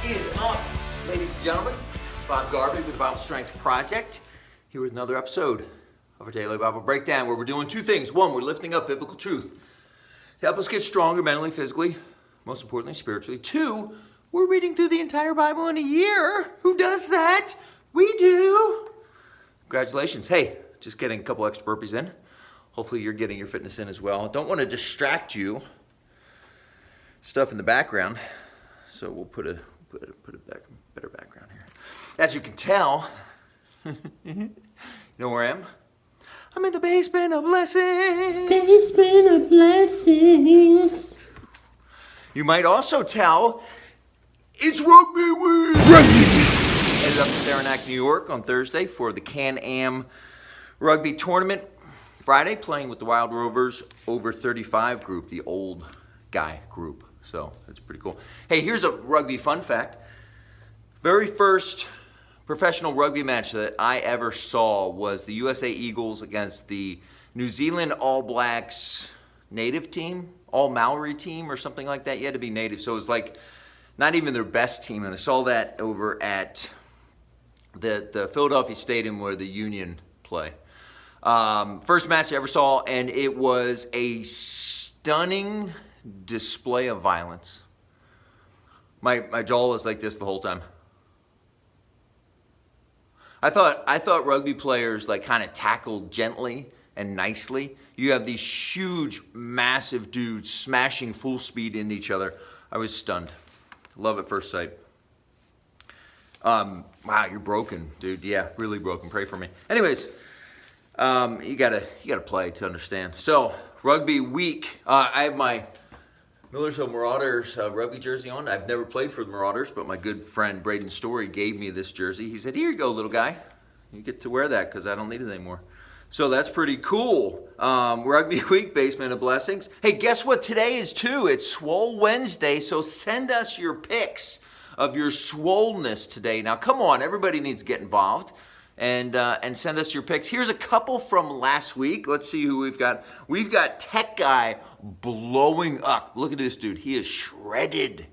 is up, ladies and gentlemen? Bob Garvey with the Bible Strength Project, here with another episode of our daily Bible breakdown, where we're doing two things. One, we're lifting up biblical truth to help us get stronger mentally, physically, most importantly, spiritually. Two, we're reading through the entire Bible in a year. Who does that? We do. Congratulations. Hey, just getting a couple extra burpees in. Hopefully you're getting your fitness in as well. Don't want to distract you. Stuff in the background. So we'll put a better background here. As you can tell, you know where I am? I'm in the basement of blessings. Basement of blessings. You might also tell it's rugby week. Rugby week. Headed up to Saranac, New York on Thursday for the Can-Am rugby tournament. Friday, playing with the Wild Rovers over 35 group, the old guy group. So that's pretty cool. Hey, here's a rugby fun fact. Very first professional rugby match that I ever saw was the USA Eagles against the New Zealand All Blacks native team, All Maori team or something like that. You had to be native. So it was like not even their best team. And I saw that over at the Philadelphia Stadium where the Union play. First match I ever saw, and it was a stunning display of violence. My jaw was like this the whole time. I thought rugby players like kind of tackled gently and nicely. You have these huge, massive dudes smashing full speed into each other. I was stunned. Love at first sight. Wow, you're broken, dude. Yeah, really broken. Pray for me. Anyways, you gotta play to understand. So, rugby week. I have my Millersville Marauders rugby jersey on. I've never played for the Marauders, but my good friend Braden Story gave me this jersey. He said, "Here you go, little guy. You get to wear that because I don't need it anymore." So that's pretty cool. Rugby week, Basement of Blessings. Hey, guess what today is too? It's Swole Wednesday, so send us your pics of your swollenness today. Now, come on, everybody needs to get involved. And send us your picks. Here's a couple from last week. Let's see who we've got. We've got Tech Guy blowing up. Look at this dude. He is shredded.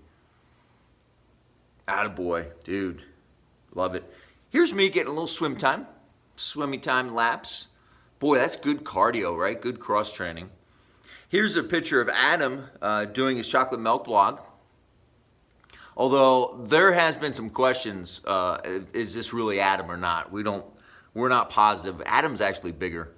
Attaboy, dude. Love it. Here's me getting a little swim time. Swimmy time laps. Boy, that's good cardio, right? Good cross training. Here's a picture of Adam doing his chocolate milk blog. Although there has been some questions, is this really Adam or not? We're not positive. Adam's actually bigger.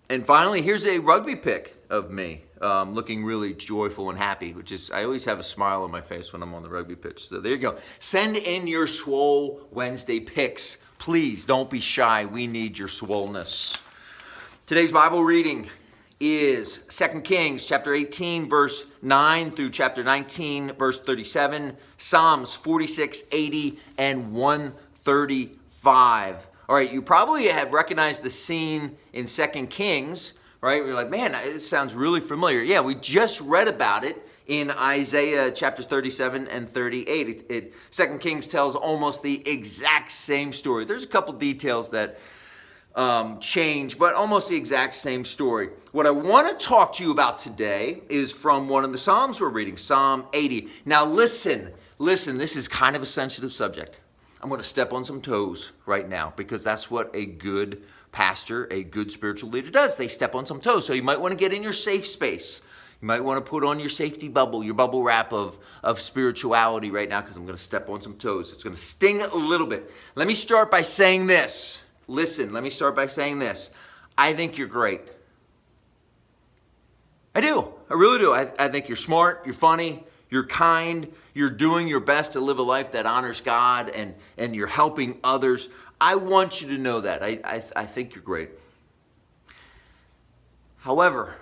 And finally, here's a rugby pic of me, looking really joyful and happy, which is, I always have a smile on my face when I'm on the rugby pitch. So there you go. Send in your Swole Wednesday pics. Please don't be shy. We need your swollenness. Today's Bible reading is 2 Kings chapter 18, verse 9 through chapter 19, verse 37, Psalms 46, 80, and 135. All right, you probably have recognized the scene in 2 Kings, right? You're like, man, it sounds really familiar. Yeah, we just read about it in Isaiah chapters 37 and 38. 2 Kings tells almost the exact same story. There's a couple details that change, but almost the exact same story. What I want to talk to you about today is from one of the Psalms we're reading, Psalm 80. Now listen, this is kind of a sensitive subject. I'm going to step on some toes right now because that's what a good pastor, a good spiritual leader does. They step on some toes. So you might want to get in your safe space. You might want to put on your safety bubble, your bubble wrap of spirituality right now because I'm going to step on some toes. It's going to sting a little bit. Let me start by saying this. Listen, let me start by saying this. I think you're great. I do. I really do. I think you're smart, you're funny, you're kind, you're doing your best to live a life that honors God, and you're helping others. I want you to know that. I think you're great. However,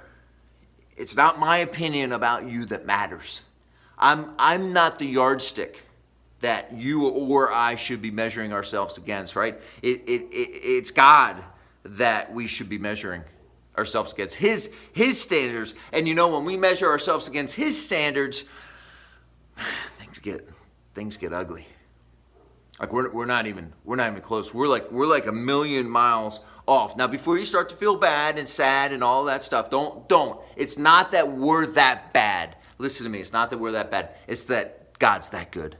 it's not my opinion about you that matters. I'm not the yardstick that you or I should be measuring ourselves against, right? It's God that we should be measuring ourselves against. His standards. And you know, when we measure ourselves against His standards, things get ugly. Like we're not even close. We're like a million miles off. Now, before you start to feel bad and sad and all that stuff, don't. It's not that we're that bad. Listen to me. It's not that we're that bad. It's that God's that good.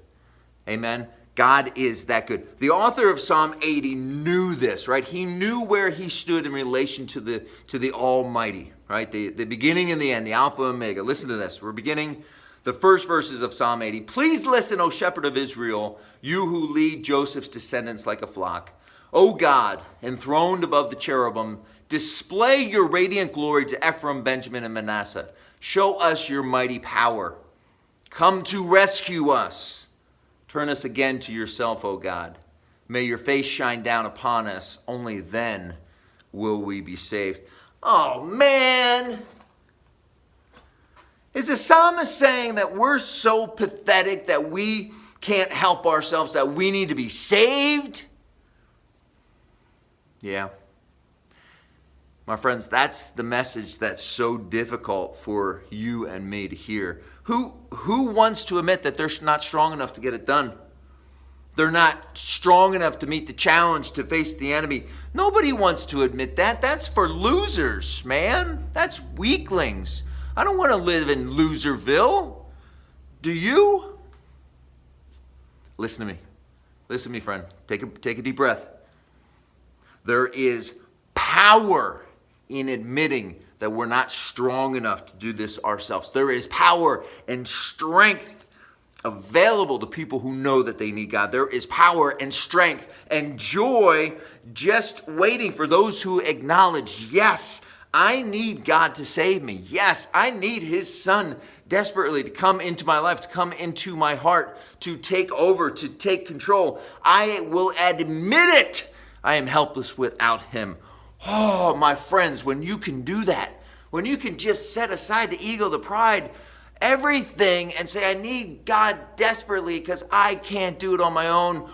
Amen. God is that good. The author of Psalm 80 knew this, right? He knew where he stood in relation to the Almighty, right? The beginning and the end, the Alpha and Omega. Listen to this. We're beginning the first verses of Psalm 80. Please listen, O shepherd of Israel, you who lead Joseph's descendants like a flock. O God, enthroned above the cherubim, display your radiant glory to Ephraim, Benjamin, and Manasseh. Show us your mighty power. Come to rescue us. Turn us again to yourself, O God. May your face shine down upon us. Only then will we be saved. Oh, man. Is the psalmist saying that we're so pathetic that we can't help ourselves, that we need to be saved? Yeah. My friends, that's the message that's so difficult for you and me to hear. Who wants to admit that they're not strong enough to get it done? They're not strong enough to meet the challenge, to face the enemy. Nobody wants to admit that. That's for losers, man. That's weaklings. I don't want to live in Loserville. Do you? Listen to me. Listen to me, friend. Take a deep breath. There is power in admitting that we're not strong enough to do this ourselves. There is power and strength available to people who know that they need God. There is power and strength and joy just waiting for those who acknowledge, yes, I need God to save me. Yes, I need his son desperately to come into my life, to come into my heart, to take over, to take control. I will admit it. I am helpless without him. Oh, my friends, when you can do that, when you can just set aside the ego, the pride, everything, and say, I need God desperately because I can't do it on my own.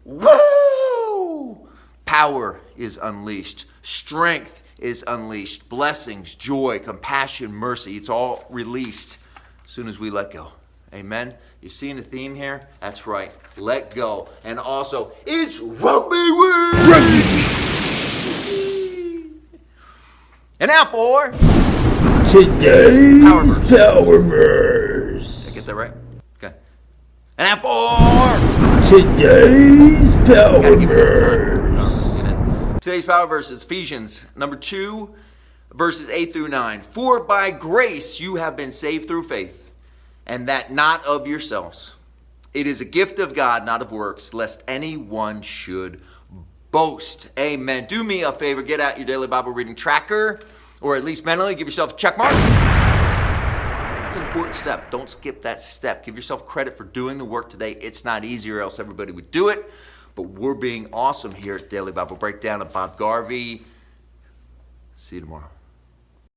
Woo! Power is unleashed. Strength is unleashed. Blessings, joy, compassion, mercy, it's all released as soon as we let go. Amen? You seeing the theme here? That's right. Let go. And also, it's Rugby Week! And now for Today's Power Verse. Did I get that right? Okay. And now for Today's Power Verse. Today's Power Verse is Ephesians 2, verses 8 through 9. For by grace you have been saved through faith, and that not of yourselves. It is a gift of God, not of works, lest anyone should boast. Amen. Do me a favor. Get out your daily Bible reading tracker, or at least mentally give yourself a check mark. That's an important step. Don't skip that step. Give yourself credit for doing the work today. It's not easy, or else everybody would do it. But we're being awesome here at Daily Bible Breakdown. I'm Bob Garvey. See you tomorrow.